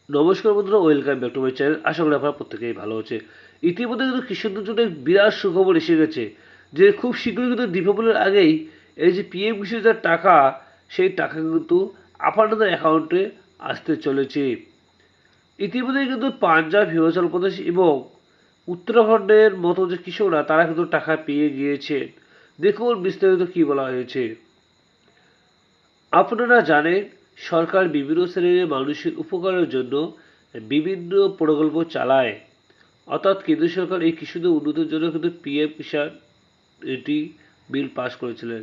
নমস্কার বন্ধুরা, welcome back to my channel. আশা করি আপনারা প্রত্যেকেই ভালো আছে। ইতিমধ্যে কিন্তু কৃষকদের জন্য এক বিরাট সুখবর এসে গেছে যে খুব শীঘ্রই কিন্তু দীপাবলির আগেই এই যে পিএম কৃষি যে টাকা, সেই টাকা কিন্তু আপনাদের অ্যাকাউন্টে আসতে চলেছে। ইতিমধ্যে কিন্তু পাঞ্জাব, হিমাচল প্রদেশ এবং উত্তরাখণ্ডের মতো যে কৃষকরা তারা কিন্তু টাকা পেয়ে গিয়েছেন। দেখুন বিস্তারিত কী বলা হয়েছে। আপনারা জানেন, সরকার বিভিন্ন শ্রেণীর মানুষের উপকারের জন্য বিভিন্ন প্রকল্প চালায়। অর্থাৎ কেন্দ্র সরকার এই কৃষিদের উন্নতির জন্য কিন্তু পিএম কিষাণ এটি বিল পাস করেছিলেন।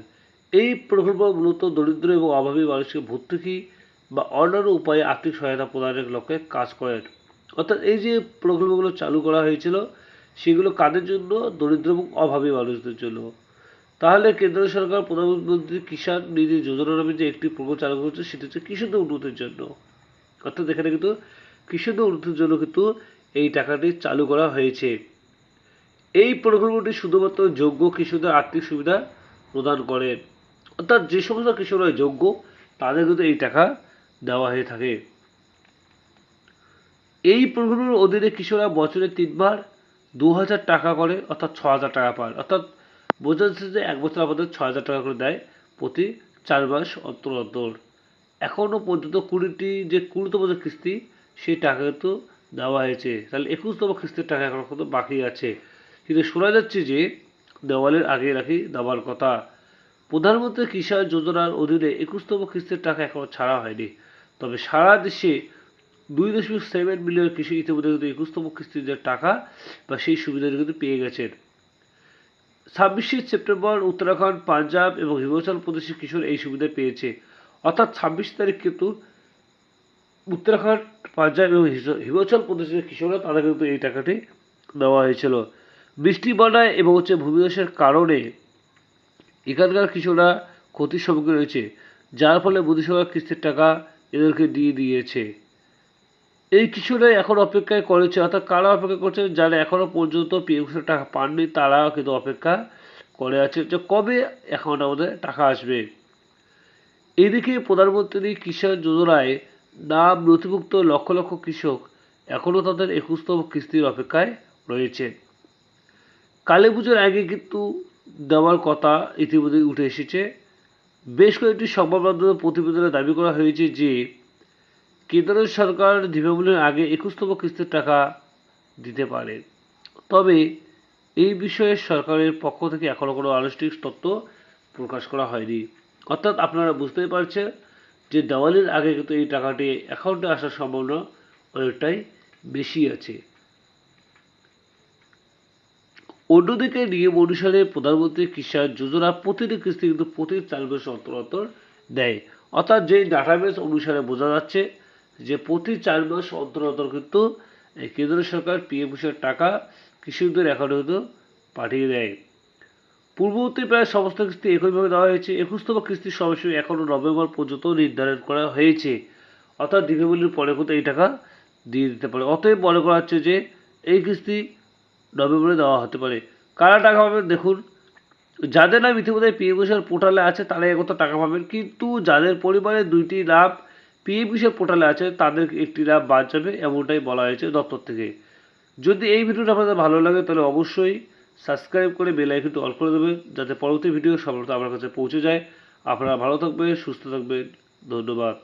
এই প্রকল্প মূলত দরিদ্র এবং অভাবী মানুষকে ভর্তুকি বা অন্যান্য উপায়ে আর্থিক সহায়তা প্রদানের লক্ষ্যে কাজ করেন। অর্থাৎ এই যে প্রকল্পগুলো চালু করা হয়েছিল, সেগুলো কাদের জন্য? দরিদ্র এবং অভাবী মানুষদের জন্য। তাহলে কেন্দ্র সরকার প্রধানমন্ত্রী কিষাণ নিধি যোজনা নামে যে একটি প্রকল্প চালু করেছে, সেটা হচ্ছে কৃষকদের উন্নতির জন্য। অর্থাৎ এখানে কিন্তু কৃষকদের উন্নতির জন্য কিন্তু এই টাকাটি চালু করা হয়েছে। এই প্রকল্পটি শুধুমাত্র যোগ্য কৃষকদের আর্থিক সুবিধা প্রদান করেন। অর্থাৎ যে সমস্ত কৃষকরা যোগ্য, তাদের কিন্তু এই টাকা দেওয়া হয়ে থাকে। এই প্রকল্পের অধীনে কৃষকরা বছরে 3বার 2000 টাকা করে, অর্থাৎ 6000 টাকা পান। অর্থাৎ বোঝা যাচ্ছে যে এক বছর আমাদের 6000 টাকা করে দেয় প্রতি 4 মাস অন্তর অন্তর। এখনও পর্যন্ত 20তম যে কিস্তি, সেই টাকা কিন্তু দেওয়া হয়েছে। তাহলে 21তম কিস্তির টাকা এখনও কিন্তু বাকি আছে। কিন্তু শোনা যাচ্ছে যে দেওয়ালের আগে নাকি দেওয়ার কথা। প্রধানমন্ত্রী কিষাণ যোজনার অধীনে 21তম কিস্তির টাকা এখনও ছাড়া হয়নি। তবে সারা দেশে 2.7 মিলিয়ন কৃষক ইতিমধ্যে কিন্তু 21তম কিস্তির যে টাকা বা সেই সুবিধাটা কিন্তু পেয়ে গেছেন। 26শে সেপ্টেম্বর উত্তরাখণ্ড, পাঞ্জাব এবং হিমাচল প্রদেশের কৃষক এই সুবিধা পেয়েছে। অর্থাৎ 26 তারিখ কিন্তু উত্তরাখণ্ড, পাঞ্জাব এবং হিমাচল প্রদেশের কৃষকরা তারা কিন্তু এই টাকাটি দেওয়া হয়েছিল। বৃষ্টি, বন্যায় এবং ভূমিধসের কারণে এখানকার কৃষকরা ক্ষতির সম্মুখীন হয়েছে, যার ফলে মোদী সরকার কিস্তির টাকা এদেরকে দিয়ে দিয়েছে। এই কৃষকরা এখন অপেক্ষায় করেছে, অর্থাৎ কারা অপেক্ষা করছে? যারা এখনও পর্যন্ত পিএমসির টাকা পাননি, তারাও কিন্তু অপেক্ষা করে আছে যে কবে অ্যাকাউন্টে আমাদের টাকা আসবে। এদিকে প্রধানমন্ত্রী কিষাণ যোজনায় নাম নথিভুক্ত লক্ষ লক্ষ কৃষক এখনও তাদের 21তম কিস্তির অপেক্ষায় রয়েছে। কালী পুজোর আগে কিন্তু দেওয়ার কথা ইতিমধ্যেই উঠে এসেছে। বেশ কয়েকটি সংবাদ মাধ্যমের প্রতিবেদনে দাবি করা হয়েছে যে কেন্দ্র সরকার দীপাবলির আগে 21তম কিস্তির টাকা দিতে পারে। তবে এই বিষয়ে সরকারের পক্ষ থেকে এখনও কোনো আনুষ্ঠানিক তথ্য প্রকাশ করা হয়নি। অর্থাৎ আপনারা বুঝতেই পারছেন যে দেওয়ালির আগে কিন্তু এই টাকাটি অ্যাকাউন্টে আসার সম্ভাবনা অনেকটাই বেশি আছে। অন্যদিকে নিয়ম অনুসারে প্রধানমন্ত্রী কিষাণ যোজনা প্রতিটি কিস্তি কিন্তু প্রতি 4 মাস অন্তর অন্তর দেয়। অর্থাৎ যেই ডাটাবেস অনুসারে বোঝা যাচ্ছে যে প্রতি 4 মাস অন্তর অন্তর কিন্তু কেন্দ্র সরকার পিএম কিষাণ টাকা কৃষকদের অ্যাকাউন্টে কিন্তু পাঠিয়ে দেয়। পূর্ববর্তী প্রায় সমস্ত কিস্তি একইভাবে দেওয়া হয়েছে। 21তম কিস্তির সময়সীমা এখনও নভেম্বর পর্যন্ত নির্ধারণ করা হয়েছে। অর্থাৎ দীপাবলির পরে কিন্তু এই টাকা দিয়ে দিতে পারে। অতএব মনে করা হচ্ছে যে এই কিস্তি নভেম্বরে দেওয়া হতে পারে। কারা টাকা পাবেন? দেখুন, যাদের নাম ইতিমধ্যে পিএম কিষাণ পোর্টালে আছে তারা একত টাকা পাবেন, কিন্তু যাদের পরিবারে 2টি নাম পিএম কিষাণ পোর্টালে আছে তাদের একটি নাম বাদ যাবে, এমনটাই বলা হয়েছে দপ্তর থেকে। যদি এই ভিডিওটা আপনাদের ভালো লাগে তাহলে অবশ্যই সাবস্ক্রাইব করে বেল আইকনটি অল করে দেবেন, যাতে পরবর্তী ভিডিও সবার আপনার কাছে পৌঁছে যায়। আপনারা ভালো থাকবেন, সুস্থ থাকবেন। ধন্যবাদ।